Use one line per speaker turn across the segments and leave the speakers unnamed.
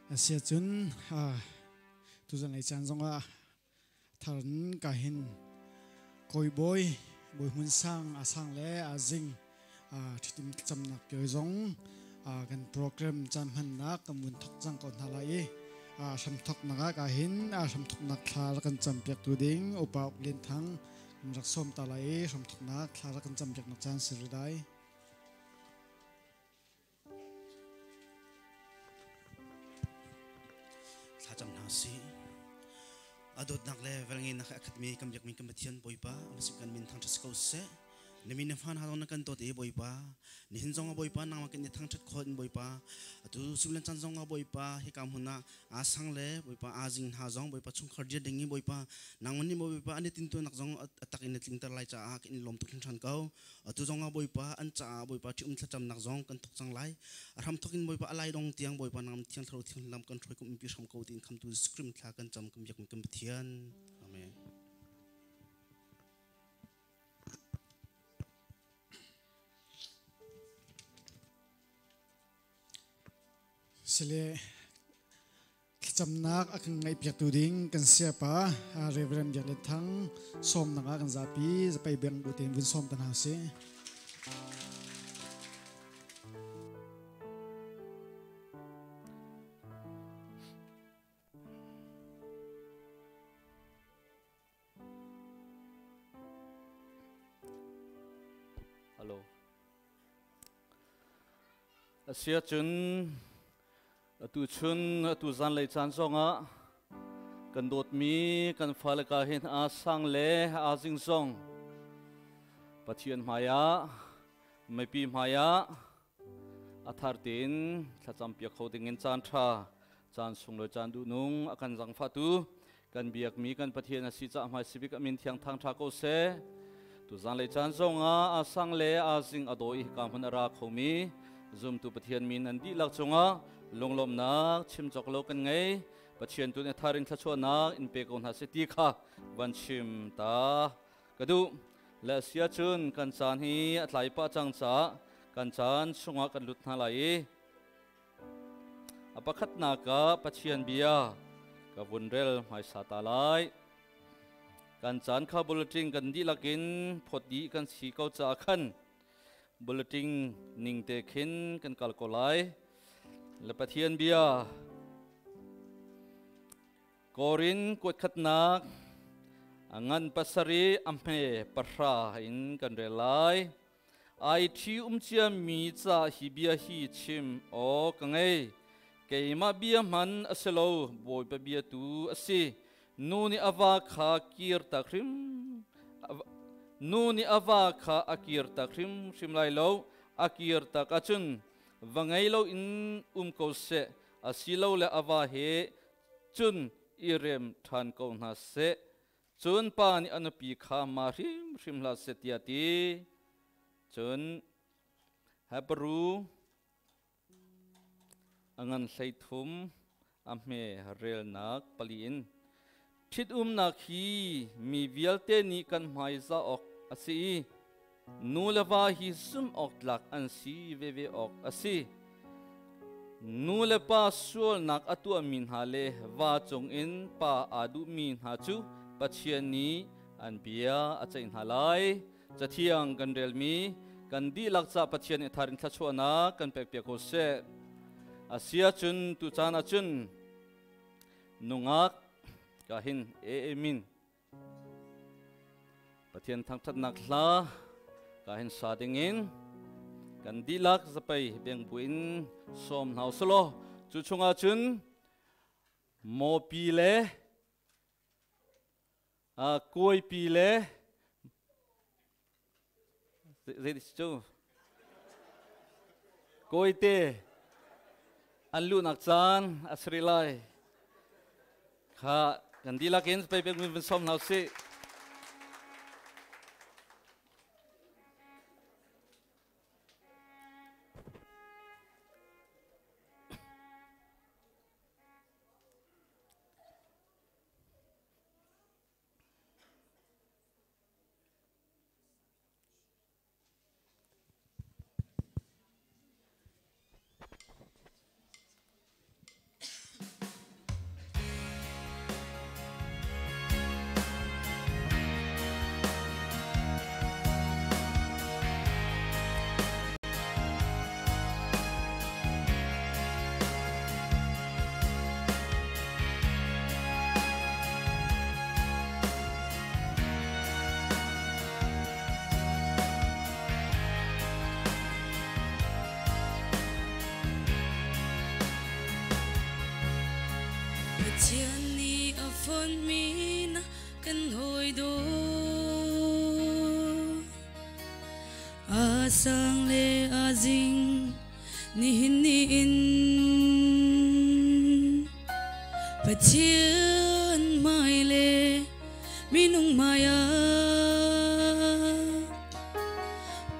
Asia chun tu zan lai chan zonga tharan kahin koi boy mun sang asang le azing thitim chamnak pyo zong kan program chan han na kamun thok jang ko nalai sam thok naga kahin sam thok nak thar kan champyak tu ding upa uklin thang rak som talai sam thok nak thar kan champyak nak chan sirdai
Sajam nasi, adot nak level ni nak akademi kamjak min kembetian boipa, masukkan min thang terskau se, nemi nafan halon nak kantot boipa, ni hinzong boipa nang makin ni thang terkot boipa, atu sebulan canzong boipa, hikam huna asang le boipa azing hazong boipa chung kerja dengi boipa, nang mani boipa ane tintu nak zong atak ini tingter lai cah ini lom tukin chan kau, atu zong boipa anca boipa cium sajam nak zong kantok sang lai. Aram tokin boipa alai dong tiang boipa nam tiang tharo tiang lam kan troi kum impi sam kau tin kam tu scrim thla kan jam kum yak kum thian amen
sele chamnak akang ngai pyak tu ding kan siapa reverend jak le thang som naga kan zapi zapai beng bu tin bun som tan hase
Hello. Asia chun tu zan lei chan zonga kan dot mi kan falaka hin asang le azing zong pathian maya mepi maya athar tin thacham pia khoding in chan tha chan sung lo chan du nung akan jang phatu kan biak mi kan pathian asi cha mai sibik amin thiang thang tha ko se tu zan lei chan zonga asang le azing adoi kam hun ara khomi zoom tu pathian min an di lak chunga longlom nak chim chok lo kan ngai pathian tu ne tharin thachwa nak in pe kon ha se ti kha wan chim ta kadu la sia chun kan chan hi atlai pa chang cha kan chan chunga kan lut na lai apakhat na ka pathian bia ka vunrel mai sa ta lai kan chan kha bulletin kan di lakin photi kan si ko cha khan bulletin ning te khin kan kal ko lai le pathian bia korin kot khat nak angan pasari amhe parra in kan relai ai thi chia mi cha hi bia hi chim o kangai keima bia man aselo boy pa bia tu asi nuni ava kha kir takrim nuni ava kha akir takrim simlai lo akir takachun vangai lo in ko se asilo le ava he chun irem than ko na se chun pa ni anupi kha ma rim la se tiati chun habru angan saithum amme rel nak palin thit nak hi mi vialte ni kan mai za ok asi nulawa hi sum ok lak an si veve ok asi nulapa sual nak atu amin hale wa chong in pa adu min ha chu pathian ni an bia achain halai chathiang kan relmi kan di lakcha pathian e tharin thachona kan pek pek ko se asia chun tu chana chun nungak kahin emin pathian thang that nak hla kahin sadingin kan dilak zapai beng buin som nau solo chu chunga chun mo pi le koi pi le redis chu koi te anlu nak chan asrilai kha kan dilakin zapai beng buin som nau se
Thiên ni a phun mi na kan hoi do a sang le a jing ni hin ni in Pathian mai le minung maya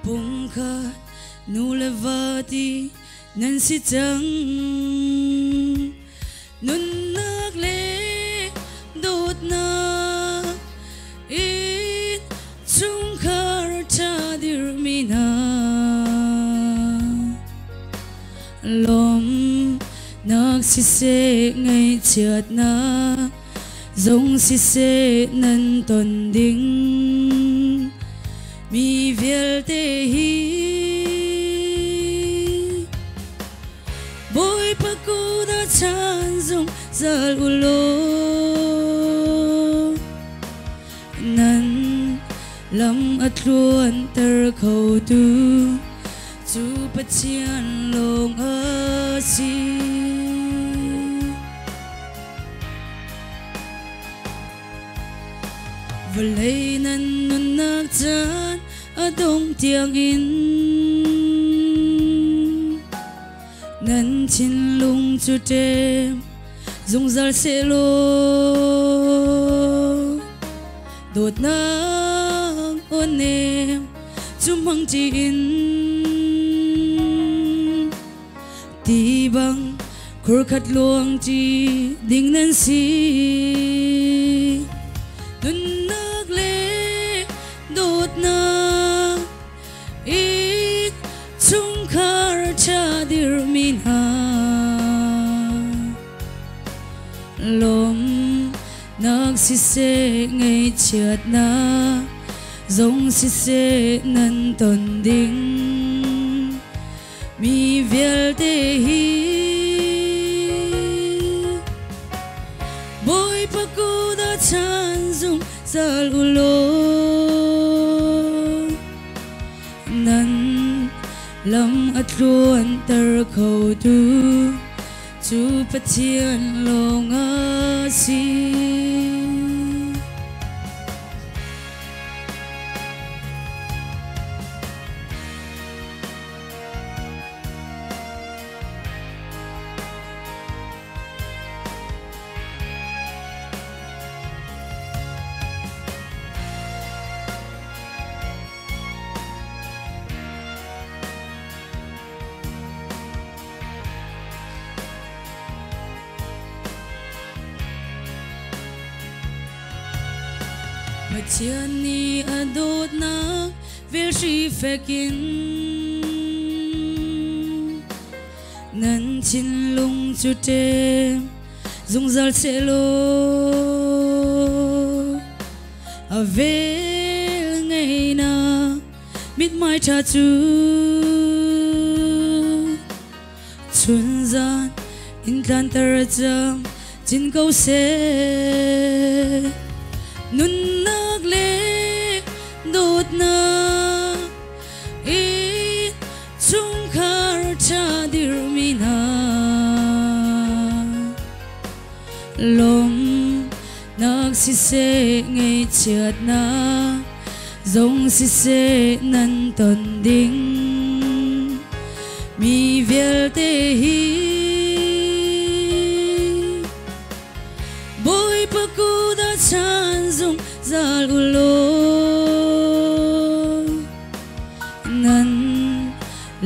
pungka nu levati nan si chang nun nak le dot na in chung khar cha dir mina lom nak si se ngay chợt na giống si se nan ton ding mi vel te hi boy paku da chan dung zal ulo nan lam atluan ter khâu tu chu pathian long a si Vlei nan nun nak chan adong tiang in nan chin lung chu tem dung zal se lo đột nang ôn em chung hăng chi in ti bang khur khat luang chi ding nan si nun nak le đột na ít chung khar cha dir min ha lom nak si se ngay chợt na giống si se nan ton ding mi vel te hi boy paku da chan dung zal ulo nan lam atluan ter khâu tu chu pathian long a si Pathian ni adot na vel shi fekin nan chin lung chu tem dung zal se lo a vel ngày na mít mai cha chu chun gian in tan tar cham chin câu se nun nak le đột na ít chung khar cha dir mina lom nak si se ngay chợt na giống si se nan ton ding mi vel te hi boy paku da chan dung zal ulo nan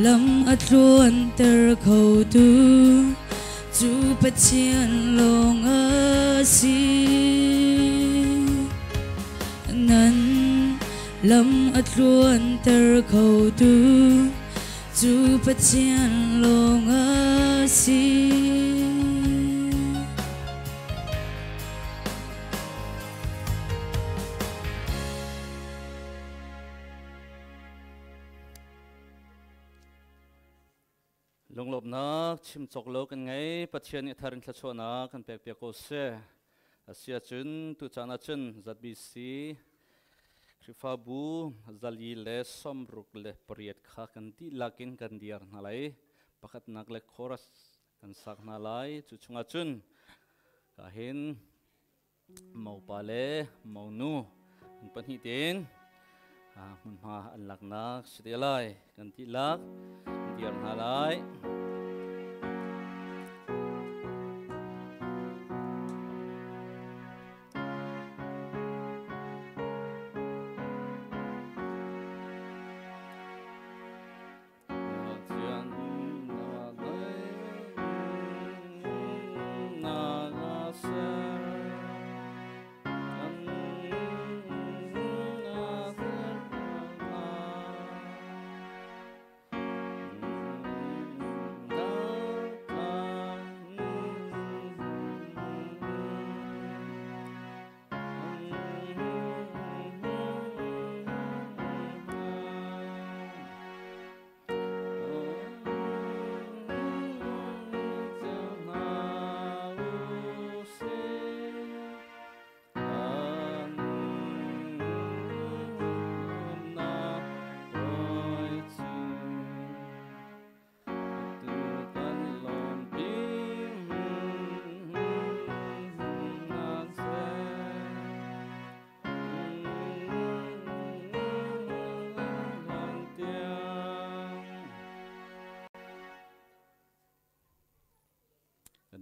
lam atluan ter khâu tu chu pathian long a si nan lam atluan ter khâu tu chu pathian long a si
lung lop na chim chok lo kan ngai pathian ni tharin thla chona kan pek pek ko se asia chun tu chana chun zbc krifa bu zali le somruk le priet kha kan ti lakin kan diar na lai pakhat nak le chorus kan sak na lai chu chunga chun kahin mau pale mau nu an panhitin mun ma an laknak sitilai kan tilak diam halai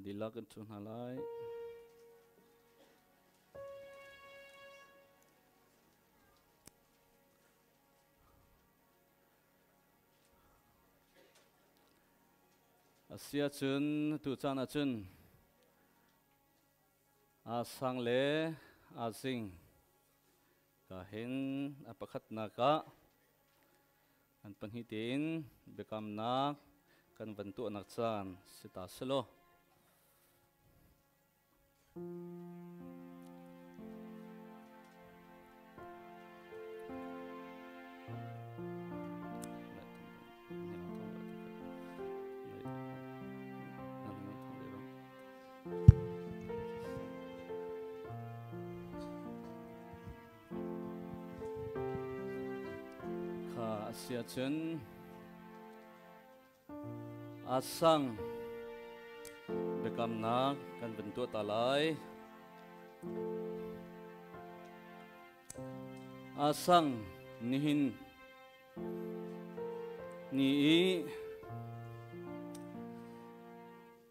dilak itu halai Asia chun tu chana chun asang le asing kahin apakhat naka an panhitin bekam nak kan bantu anak chan sita selo ka Asia chun asang bekam nak kan bentuk talai asang nihin ni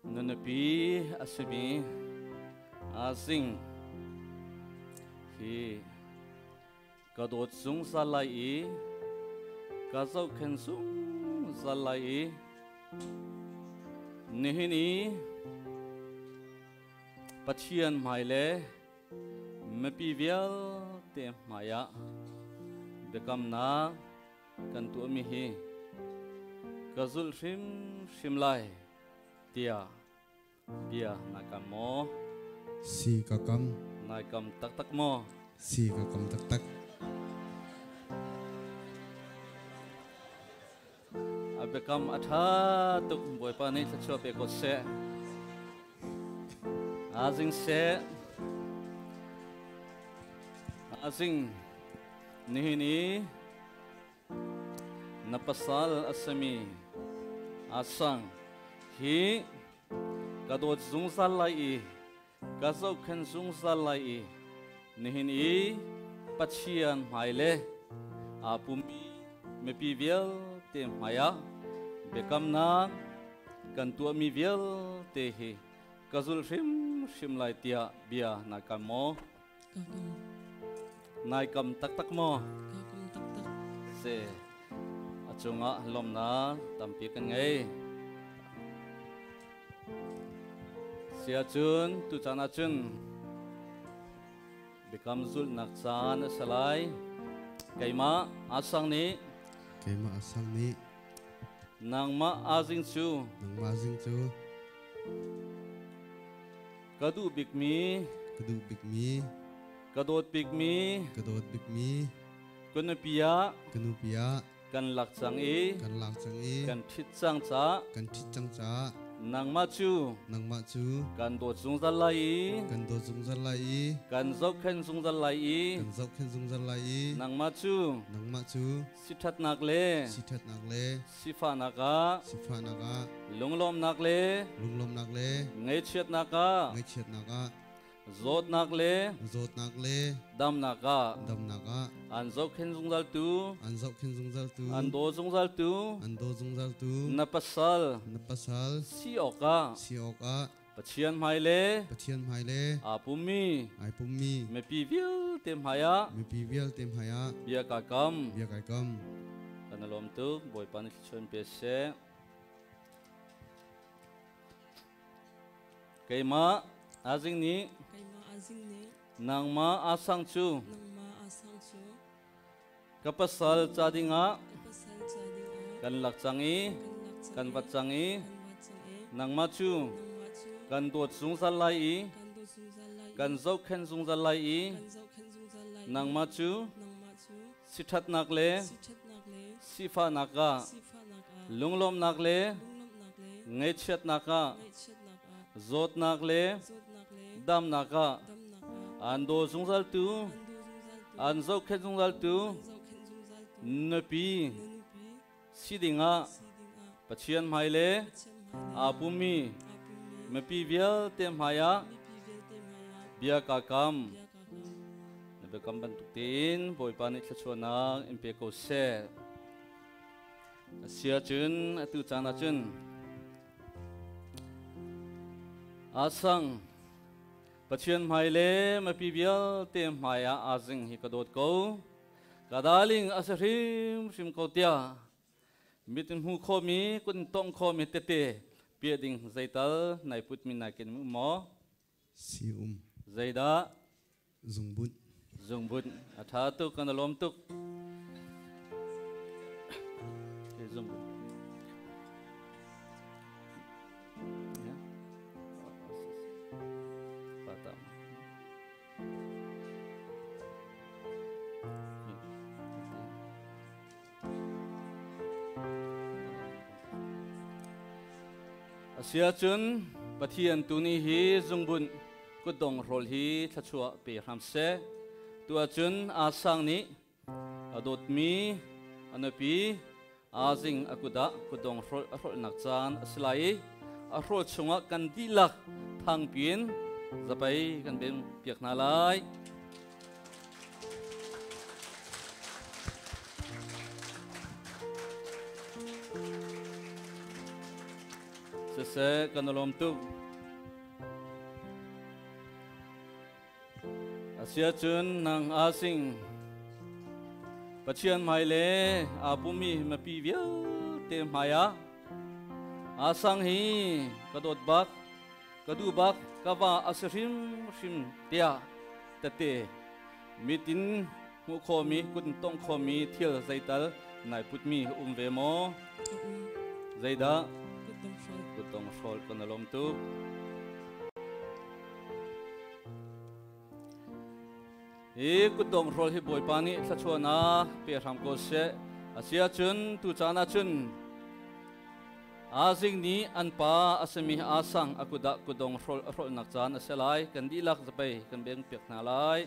nanapi asibi asing hi kadot sung salai kazau kensung salai nihini Pachian maile mepivial te maya bekam na kan tu mihi kazul shimlai tia bia nakam mo
si kakam
nakam tak mo
si kakam tak
abekam atha tuk boy pani chachua pe ko se Azing se Azing nihini napasal asami asang hi kadot zung salai kazau khan zung salai nihini pachian maile apumi mepivial te maya bekam na kan tu mi vial te hi kazul shimlai tia bia nakam mo naikam tak mo se achunga lomna tampi kan ngai sia chun tu chana chun bekam zul naksan salai kaima asang ni nangma azing chu kadu bikmi kadot bikmi kunupia kan lakchang e kan thit chang cha nang machu
nang ma chu
kan do chung zal lai
kan do zung zal lai
kan zok khen chung zal lai
kan zok khen zung zal lai
nang machu
nang ma chu
si that nak le
si that nak le
si fa naka
si pha naka
lunglom nak le
lunglom nak le
ngai chet naka
ngai chet naka
zot nak le
zot nak le
dam naka
dam naka
an zok khen chung zal tu
an zok khen zung zal tu
an do chung zal tu
an do zung zal tu
na pasal
na pasal
si oka
si oka
pachian mai le
pathian mai le
apumi
ai pum mi
me pi viu tem haya
mi pi vial tem haya
bia ka kam
bia kai kam
kanalom tu boy pan chon pese kaima azing ni
Kay maazing ni
nang ma asang chu
nang maasang siyo.
kapasal chadinga
Kapasal sa dinga.
kan lakchangi kan watchangi
Kan watsang e.
nang ma chu
Nang matsu.
kan dot sung sal lai i
Kan do sung zalay.
kan zok khen sung sal lai i
Kan zaw kan sung zalay.
nang ma chu
Nang matsu.
sithat nak le
Si chat nakle.
sifa naka
Si fa naka.
lunglom nak le
Lunglom nakle.
ngai chet naka
Ngay chat naka.
zot nak le
Zot nakle.
dam naka
Dam naka.
an do sung sal tu
Kan do sung zal tu.
an zok khen sung sal tu
Kan zaw kan sung zal tu.
napi
Nanupi.
sidinga
Si dinga.
pachian mai le
Pacham hale.
apumi
Apumi.
mepi vial tem haya
Mi pivel te maya.
bia ka kam
Biya kakam.
nabe kam ban tuktin boy panik thachona impe ko se asia chun atu chana chun asang pachian mai le mepi vial tem haya azing hi kadot ko kadaling asrim sim ko tia mitin hu kho mi kun tong kho mi tete pia ding zaital nai put mi na ken mo
si
zaida
zung bun
zungbun atha tu kan lom tuk zungbun ya patam asia chun pathian tuni hi zungbun kudong rol hi thachua pe ramse tua chun asang ni adot mi anapi azing akuda kudong rol nakchan aslai a rol chunga kan dilak thang pin zapai kan bem piak na lai se kanalom tu asia chun nang asing pachian mai le apumi mapi via te maya asang hi kadot bak kadu bak kawa asrim sim tia tate mitin mu khomi kun tong khomi thil zaital nai putmi ve mo zaida
Kutong shol.
kutong sol kanalom tu kutong rol hi boy pani thachona pe ram ko se asia chun tu chana chun azing ni anpa asami asang akuda kudong rol nak chan aselai kan dilak zapai kan beng pek na lai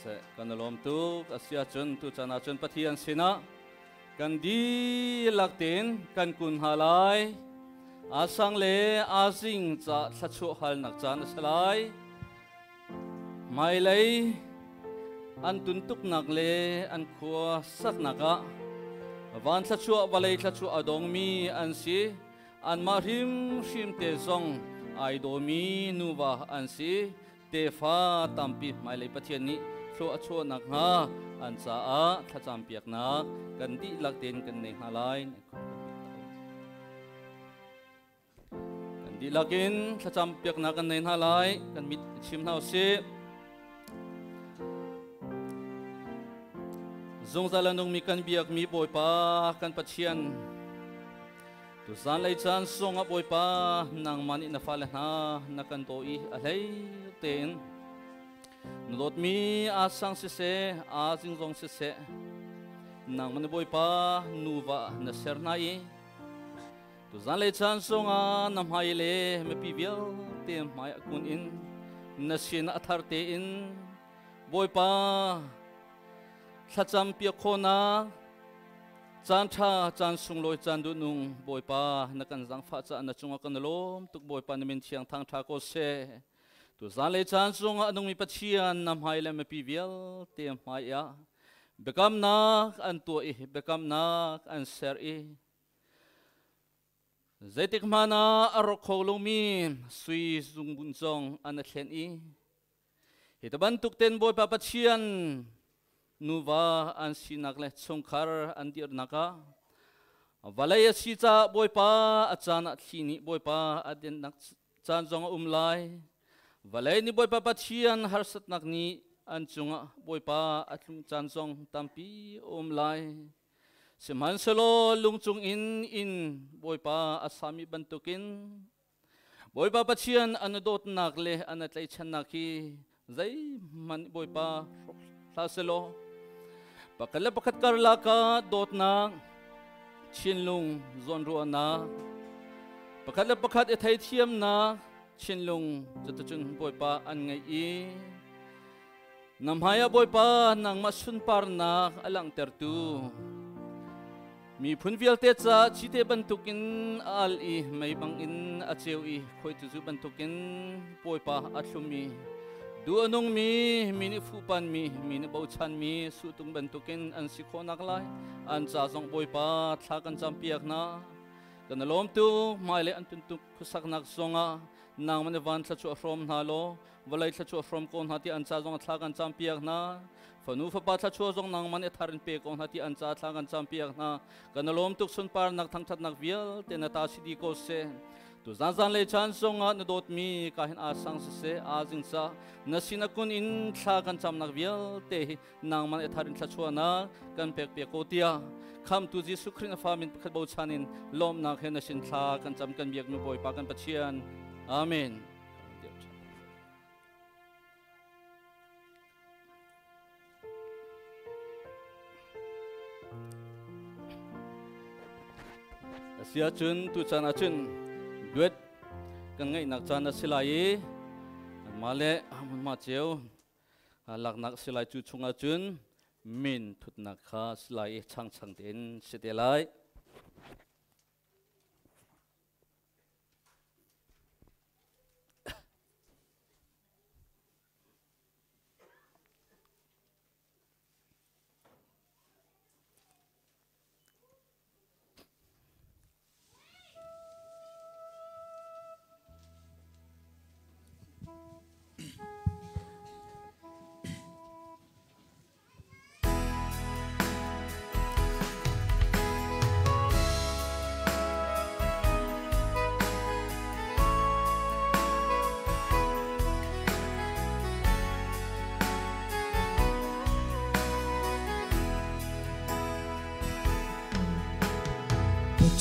se kanalom tu asia chun tu chana chun pathian sina kan di lakten kan kun halai asang le azing cha thachu hal nak chan asalai mai lei an tun tuk nak le an khua sak naka van thachu balai thachu adong mi an si an marim shim te zong ai do mi nuwa an si te fa tampi mai lei pathian ni so acho nak ha an cha a thacham piak na kan di lakten kan nei halai kan di lakin thacham piak na kan nei halai kan mit chim nau se zong zalanong mi kan biak mi boy pa kan pachian tu san lai chan song a boy pa nang mani na fala na kan to i alai ten nodot mi asang se azing zong se nang man boy pa nuwa na sernai tu zan le chan songa nam hai le me pi vial te mai kun in na sin athar te in boy pa thacham pia khona chan tha chan sung loi chan du nung boy pa na kan jang pha cha na chunga kan lom tuk boy pa na min thiang thang tha ko se tu zan le chan songa anung mi pachian nam hai le me pi vial te mai ya bekam nak an tu I bekam nak an ser I zaitik mana arok kholong mi sui zung bun zong an thlen I hitaban tuk ten boy pa pachian nuwa an sinak le chungkhar an dir naka valaya si cha boy pa achana thini boy pa aden nak chan zong umlai valai ni boy pa pachian harsat nak ni an chunga boy pa atlung chan zong tampi umlai simhan selo lungchung in boy pa asami bantukin boy pa pachian anadot nak le anatlai chan naki zai man boy pa selo pakala pakat karla ka dot na chinlung zonro na pakala pakat ethai thiam na chinlung jatachun boy pa an ngai I namhaya boy pa nang masun par na alang tertu mi phunvial te cha chite bantukin al I mai bang in acheu I khoi tu zu bantukin boy pa athumi du anong mi mini fupan mi mini bauchan mi sutung bantukin an sikhonak lai an cha zong boy pa thlakan champiak na kan lom tu maile an tuntuk khusak nak zonga nang man van tha chu from na lo walai tha chu from kon hati an cha zong thlakan champiak na fanu fa pa tha chu zong nang man e tharin pe kon hati an cha thlakan champiak na kan lom tuk sun par nak thang that nak vial te na ta sidi ko se tu zan le chan songa na dot mi ka hin asang se azing sa na sinakun in thla kan cham nak vial te nang man e tharin thla chuana kan pek pe ko tia kham tu Jesu Christ na famin khat bo chanin lom na khen na sin thla kan cham kan biak mi boy pa kan pachian amen asia chun tu chana chun duet kan ngai nak chana silai male amun ma cheu lak nak silai chu chunga chun min thut nak kha silai chang chang den sidelai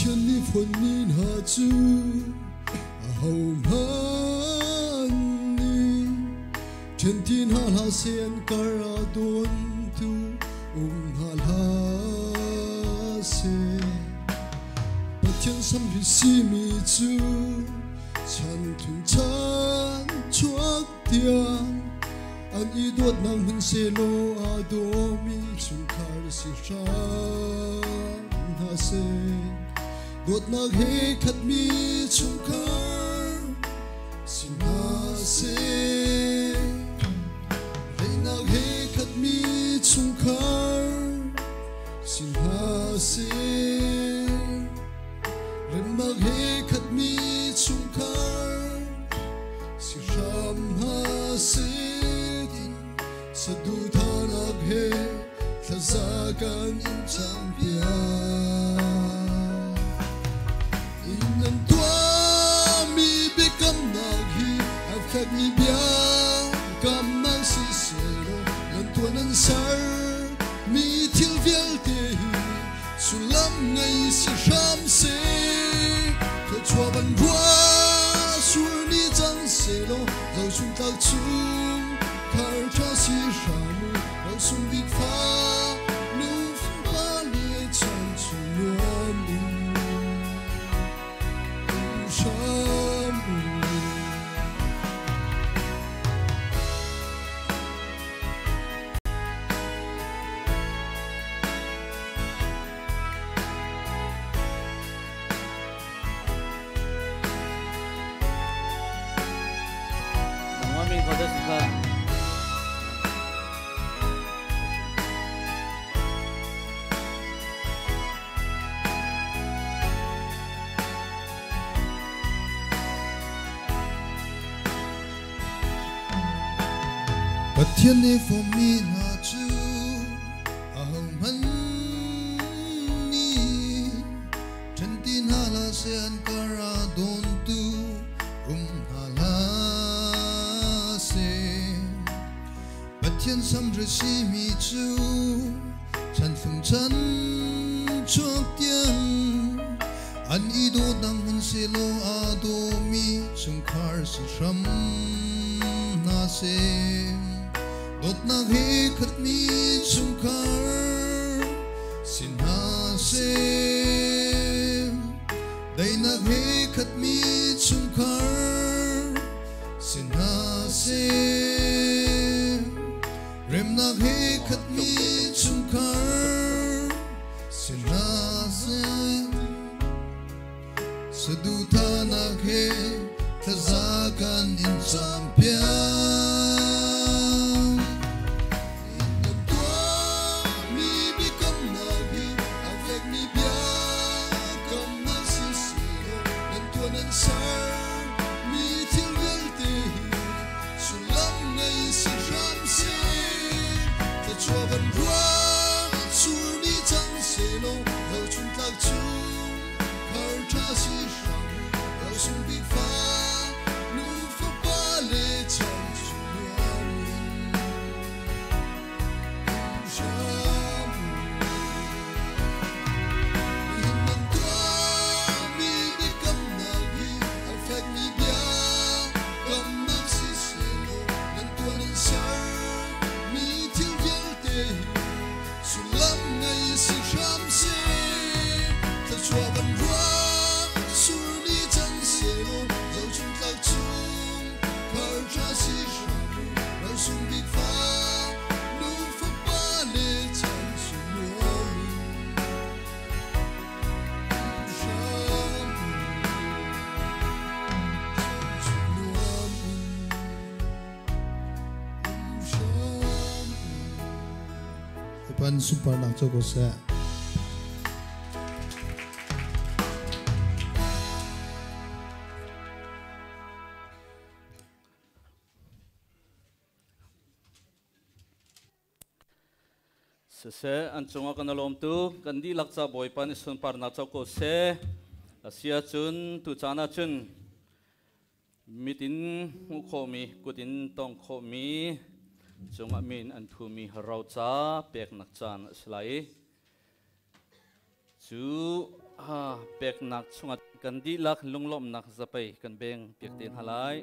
Chân đi phun min hà chu hầu man ni chân tin hà la sen kara don tu hà la se chân sam vi si mi chu chan thun chan chuak tia an I dot nang hun se lo a do mi chung khar si shan ha se đột nag he khat mi chung khar sin ha se he nag he khat mi chung khar sin ha se rem nag he khat mi chung khar si ram ha se din sa du tha nag he tha za kan in champion khát mi bia cầm mang si sero lần tuần ăn sar mi thiêu vial te sulam ngay si ram se cho chua ban rua sur ni jang sero dầu chung tao chung khar cha si shamu lo sum big fa nu fa le chan chu lo mi shamu
Amin kada sika.
But thiên ne for me na chu ahom han ni chân tin hala se an kara don tu hala se but thiên sam re si mi chu chan phung chan chok tiang an i do dang hun se lo a do mi chung khar si sham na se Đột na he khát mi chung khar xin ha se đây na he khát mi chung khar xin ha se rem na he khát mi chung khar xin ha se sa du tha na he tha za kan in champion Pan super nak coba saya.
Se an chunga kan alom tu kan di lakcha boy pan sun par na choko se asia chun tu chana chun mitin mu khomi kutin tong khomi chunga min an thu mi rau cha pek nak chan slai chu pek nak chunga kan di lak lunglom nak zapai kan beng pek tin halai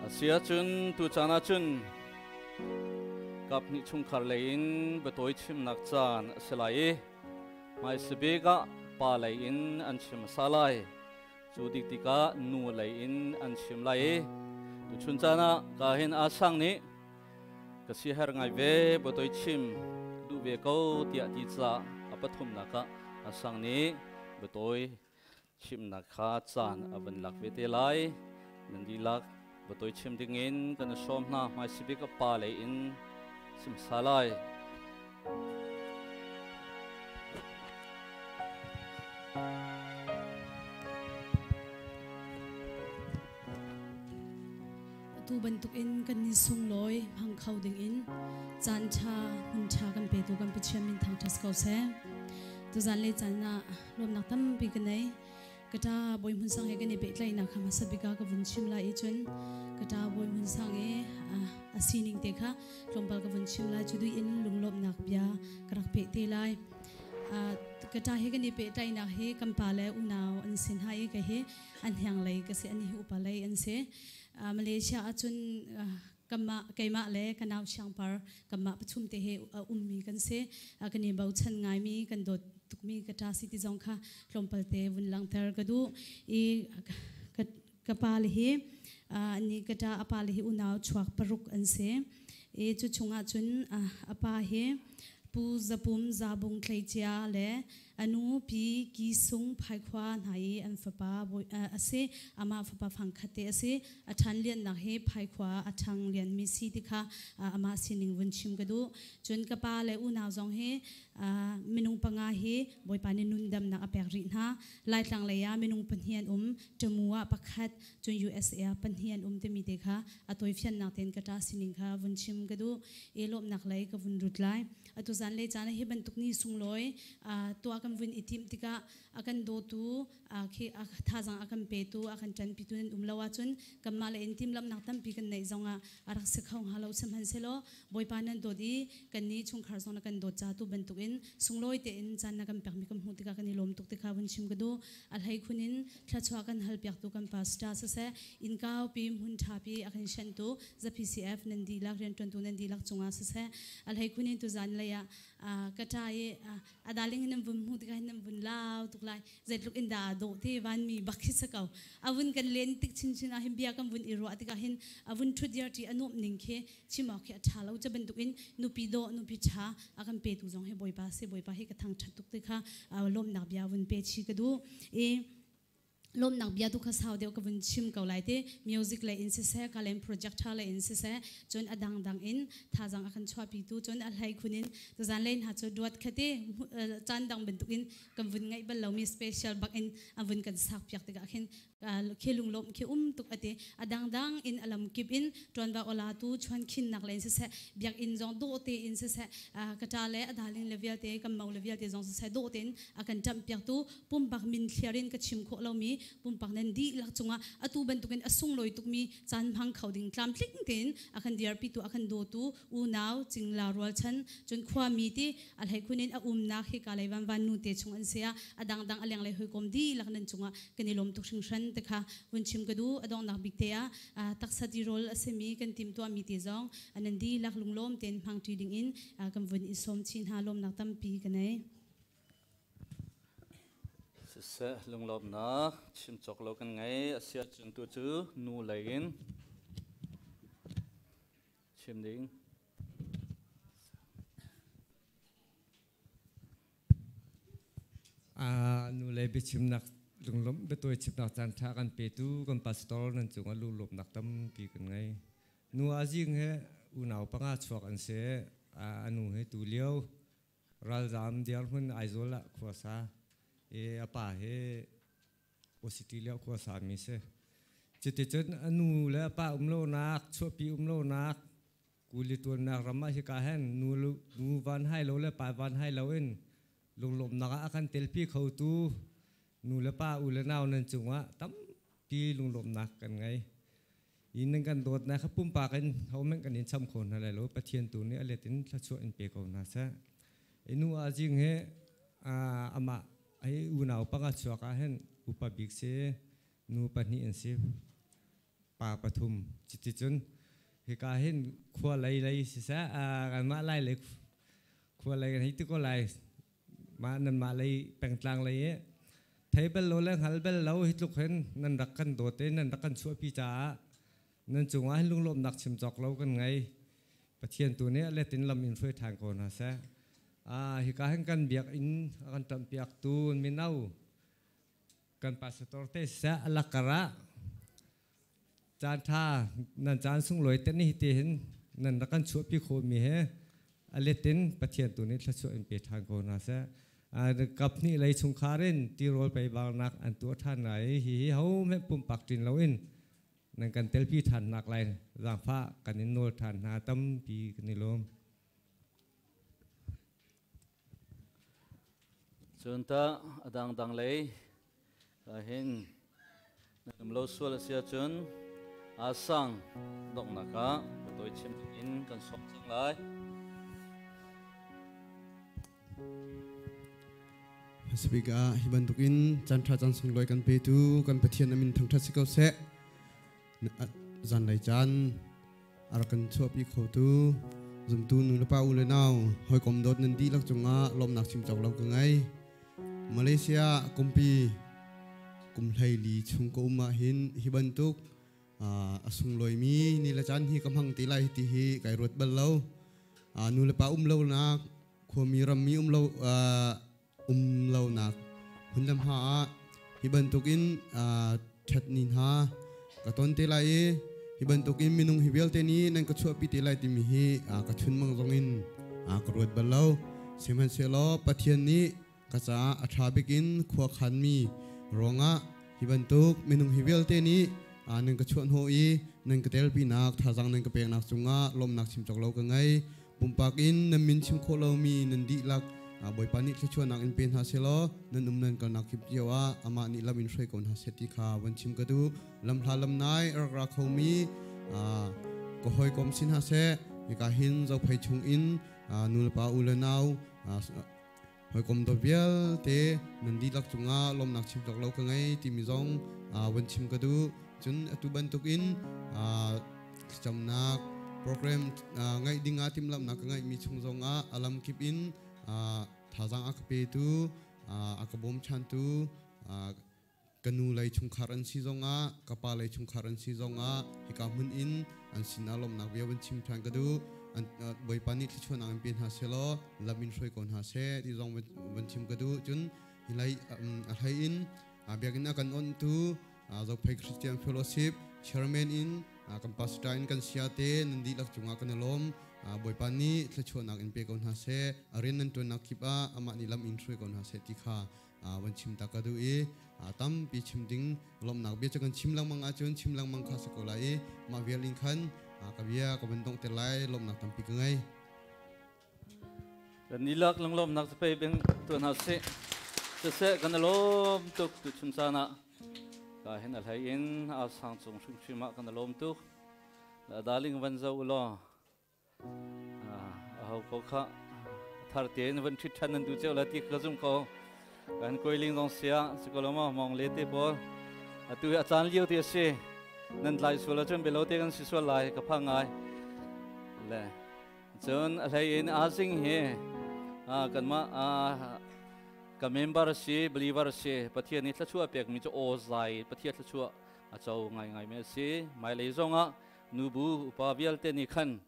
Asia chun tu chana chun kap ni chung khar lein betoi chim nak chan selai mai sebega pa lein an chim salai chu dik tika nu lein an chim lai tu chun chana ka hin asang ni ka si her ngai ve betoi chim du ve ko tia ti cha apathum naka asang ni betoi chim nakha chan aban lak ve te lai nandi lak betoi chim dingin kan som na mai sebega pa lein sim salai
tu bentuk in kan ni sung loi hang khau ding in chan cha hun cha kan pe tu kan pe chiam min thang thas ko se tu zan le chan na lom nak tam bi kan nei kata boy mun sang he kan ni be tlai na khama sabika ka vun chim la i chun kata boy mun sang e asining te kha tlompal ka vun chim lai chudu in lunglop nak bia karak pe te lai kata he kan pe tai na he kampale unaw an sin hai ka he an hyang lai ka se ani upalai an se Malaysia achun kama kaima le kanaw siang par kama pachum te he ummi kan se kani bau chan ngai mi kan dot tukmi kata city zong kha tlompal te vun lang thar kadu e kapal he ani kata apal he unaw chuak paruk an se e chu chunga chun apa he pu zapum zabung thlaichia le anu pi ki sung phai khwa nai an fapa ase ama fapa phangkhate ase athan lian na he phai khwa athang lian mi si tikha ama sining vun chim kadu chun kapa le unaw zong he minung panga he boy pani nundam na apek ri na lai tlang le ya minung panhian chamua pakhat chun USA panhian te mi te kha atoi fian na ten kata sining kha vun chim kadu elop nak lai ka vun rut lai atu zan le chana he ban tukni sungloi to akan vun itim tika akan do tu khi thajang akan pe tu akan chan pi tu umlawa chun kamal intim lam nak tam pi kan nei zonga arak se khong halo samhan selo boy panan do di kan ni chung khar zona kan do cha tu ban tukin sungloi te in chan na kan pek mi kam hu tika kan lom tuk tika vun chim gadu alhai khunin thla chwa kan hal pek tu kan pasta se in kaw pi mun tha pi akan shan tu za PCF nan di lak ren ton tu nan di lak chunga se alhai khunin tu zan la ya kata ye adaling nam vun hu tika nam vun law tuk lai zet luk in da do te van mi bakhi sakau avun kan len tik chin chin a him bia kan vun iro atika hin avun thu dir ti anop ning khe chima khe thalo cha ban tukin nupi do nupi cha akan pe tu jong he boy pa se boy pa he ka thang thatuk te kha lom nak bia vun pe chi ka du e lom nak bia tu kha saw de ka vun chim ka lai te music la in se se kalem project ha la in se se chon adang dang in thajang akan chwa pi tu chon alhai khunin to zan len ha cho duat khate chan dang ben tukin kam vun ngai bal lomi special bak in avun kan sak piak te ka khin khelung lom khe tuk ate adang dang in alam kip in ton ba ola tu chwan khin nak len se se biak in jong do te in se se kata le adaling level te kam mau level te jong se se do ten akan tam piak tu pum bak min thliarin ka chim kho lo mi pum pak nan di lak chunga atu ban tukin asung loi tuk mi chan phang khoding tlam tling ten akan DRP tu akan do tu u naw chingla rol chan chun khwa mi ti alhai khunin a na khi ka lai wan nu te chung an sia adang dang alyang lai hoi kom di lak nan chunga kanilom tuk sing shan te kha vun chim kadu adong nak bik te a taksa di rol asemi kan tim to mi te zong anan di lak lunglom ten phang tu ding in kan vun isom chin ha lom nak tam pi kanai
se lunglop na chim chok lo kan ngai asia chun tu chu nu lain chim ding
nu lai be chim nak lunglom be toy chim nak chan tha kan pe tu kan pastor nan chunga lu lop nak tam pi kan ngai nu ajing he u naw panga chok an se anu he tu leo ral jam dial hun aizola khosa e apa he positilio ko sa mi se chiti chen anu le apa umlo nak chopi umlo nak kuli tu nak rama hi ka hen nu van hai lo le pa van hai lo in lom nak akan telpi khau tu nu le pa u le naw nan chunga tam pi lom nak kan ngai in nan kan dot na khapum pa kan homen kan in cham khon hala lo pathian tu ni aletin thla chu in pe ko na sa enu ajing he ama ai unaw panga chuaka hen upabik se nu pani en se pa pathum chiti chun he ka hen khwa lai se sa kan ma lai le khwa lai kan hitu ko lai ma nan ma lai peng tlang lai e thai bel lo lang hal bel lo hitluk hen nan dak kan do te nan dak kan chu pi cha nan chunga hin lunglom nak chim chok lo kan ngai pathian tu ne le tin lam in foi thang ko na sa hi ka hen kan biak in kan tam piak tu minau kan pastor te sa alakara chan tha nan chan sung loi te ni te hin nan da kan chu pi kho mi he aletin pathian tu ni thla chu in pe thang ko na sa kap ni lai chung kharen ti rol pai bang nak an tu than nai hi ho me pum pak tin lo in nan kan tel pi than nak lai rang pha kan in nol than na tam pi ni lom
chun ta adang dang lei ka hin nam lo sual sia chun asang dok naka to tôi chim in cần sống sang lại
Speaker hiban tukin chantra chansung loi kan pe tu kan pathian amin thang that sikau se zan lai chan ar kan chu pi kho tu zum tu nu pa u le naw hoi kom dot nan di lak chunga lom nak chim chok lo ka ngai Malaysia kompi kum hlai li chung ko ma hin hiban tuk asung loi mi ni la chan hi kam hang ti lai ti hi kai rot bal lo nu le pa lo na khomi ram mi lo lâu nạc hun lam ha hi ban tukin that nin ha ka ton te lai hi ban tukin minung hi bel te ni nang ka chua pi te lai ti mi hi ka chun mang zongin ka rot balo seman se lo pathian ni ka cha atha bikin khwa khan mi ronga hi ban tuk minung hi bel te ni nang ka chuan ho i nang ka tel pi nak tha jang nang ka pek nak chunga lom nak chim chok lo ka ngai pumpak in nam min chim kho lo mi nan di lak boy pani le chuan ang in pen ha selo nan nan ka nak hip yawa ama ni lamin shrei kon ha seti kha wan chim ka du lam hla lam nai ra khomi ko hoi kom sin ha se mi ka hin zo phai chung in nul pa ulanau hoi kom do bial te nan di lak chunga lom nak chim tok lo ka ngai ti mi zong wan chim ka du chun atu ban tuk in cham nak program ngai dinga tim lam nak ngai mi chung zonga alam kip in thà rằng ác pe tu ác bom chan tu kanu lai chung kharan si zonga kapa lai chung kharan si zonga hikamun in an sinalom nak biawan chim than kadu an boy pani chuan ang pin ha selo lamin soi kon ha se di zong wan chim kadu chun hilai a hai in biagin akan on tu zo phai Christian Fellowship chairman in kan pastor in kan siate nandi lak chunga kan lom boy pani thla chuan ang in pe kon ha se arin nan tu nak kipa ama ni lam in throi kon ha se ti kha wan chim ta ka du e tam pi chim ding lom nak be chakan chim lang mang a chun chim lang mang kha se ko lai ma vialin khan ka bia ka ban dong te lai lom nak tam pi ka ngai
kan nilak lang lom nak pe beng tu na se kan lom tuk tu chum sana ka hen al hai in a sang chung chung chima kan lom tuk la daling van zo lo hậu có khá thar tiền vẫn thích thân nên tu chơi là tiếc cái zum có cái coi linh dòng xe sẽ có lắm mà mong lệ tiếp bol tu chan liêu tiếc xe nên lại số là chuẩn bị lâu tiếc cái số lại cái phang ai lệ chọn lại in asing he cái mà cái member xe believer xe bắt hiện ít là chua bẹc mi cho ô dài bắt hiện là chua cháu ngày mấy xe mai lấy dòng nubu upavial tên ni khăn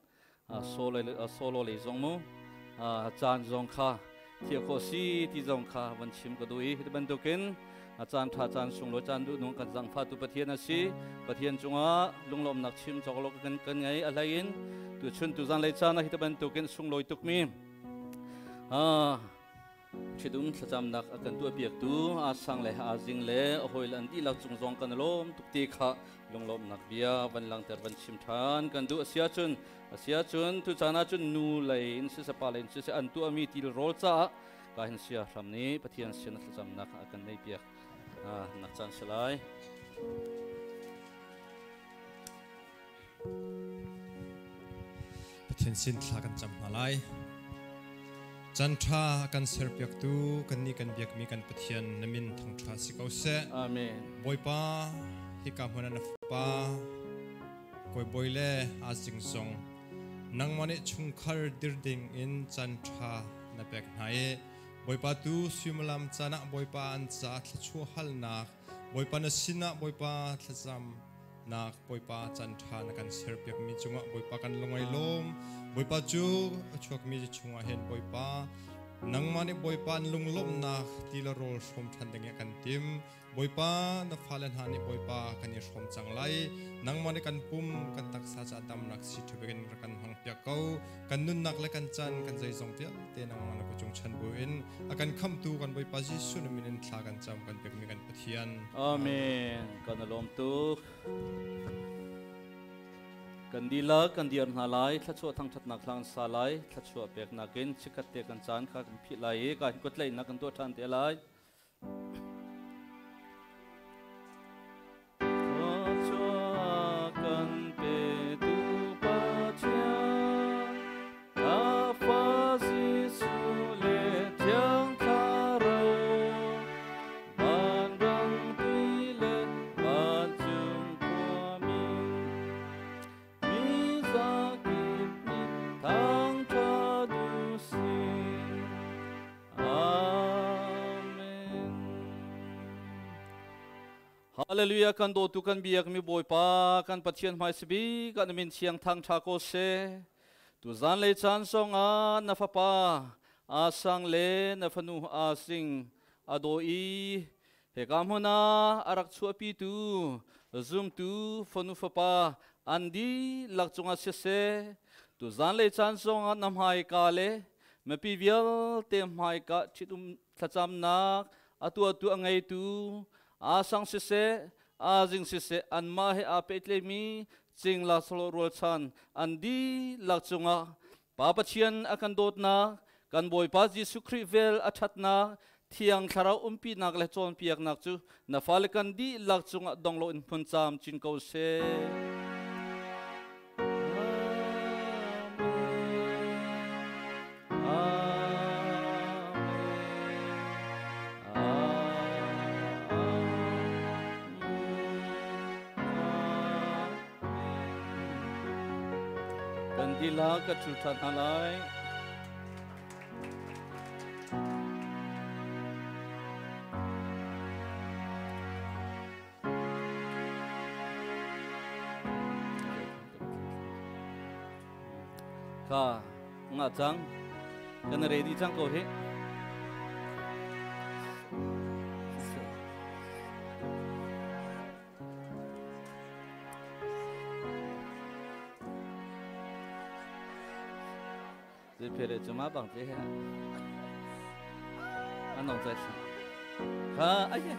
solo le zong mu chan zong kha thia kho si ti zong kha van chim ka dui hit ban token chan tha chan sung lo chan du nong kan jang pha tu pathian a si pathian chunga lunglom nak chim chok lo kan ngai alain tu chun tu zan le chan hit ban token sung loi tuk mi chidum thacham nak akan tu piak tu sang le jing le hoi lan ti lak chung zong kan lom tuk ti kha lunglom nak bia van lang ter van chim than kan du sia chun tu chana chun nu lai in se pa len se an tu ami til rol cha ka hin sia ram ni pathian sian thacham nak akan nei piak nak chan selai
pathian sin thla kan cham malai Chantra kan serpiak tu kan ni kan biak mi kan pathian namin thang tha sikau se
amen
boipa hi ka hmana na pa koi boile a sing song nang mane chungkhar dirding in chantra na pek nai boipa tu simalam chana boipa an cha thchu hal nak boipa na sina boipa thacham nak boipa chantra na kan serpiak mi chunga boipa kan longai lom boipa chu chuak mi chunga hen boipa nang mani boipa lunglom na tila rol som thandeng kan tim boipa na phalen hani boipa kan ni som changlai nang mani kan pum kan taksa cha dam nak si thubegen kan hang pya kau kan nun nak le kan chan kan jai jong pya te nang mani ko chung chan buin akan kham tu kan boipa ji sun minin thla kan cham kan pek mi kan pathian
amen kan lom tu kan dila kan diar na lai thachua thang that nak thlang sa lai thachua pek nakin chikat te kan chan kha kan phi lai ka kot lai na kan to than te lai thachua kan pe tu pa chu Hallelujah kan do tu kan biak mi boy pa kan pathian mai sibi kan min siang thang tha ko se tu zan le chan song a na fa pa a sang le na fanu a sing a do i he kam hona arak chu pi tu zoom tu fanu fa pa andi lak chunga se se tu zan le chan song a nam hai ka le me pi vial te mai ka chitum thacham nak atu atu angai tu asang sise azing sise an ma he a petle mi ching la solo rol chan andi lakchunga papa chian akan dot na kan boy pa Jesu Christ vel athat na thiang thara umpi nak le chon piak nak chu na fal kan di lakchunga donglo in phun cham chin ko se Dila ka chutan alai ka nga chang kan ready chang ko he Pere cuma bang teh, anong saya ha aja.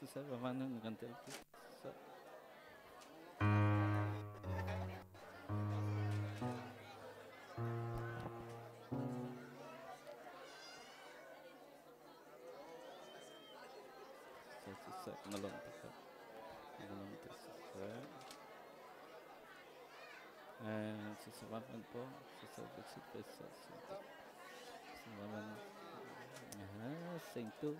Sesama mana dengan telpon. sek ngalon tak sek sesuatu po sesuatu besit sesuatu sentuh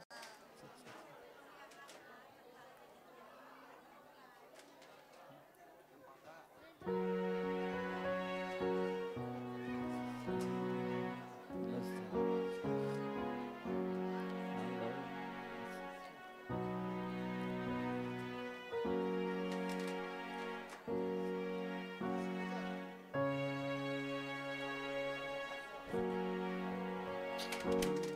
Thank you.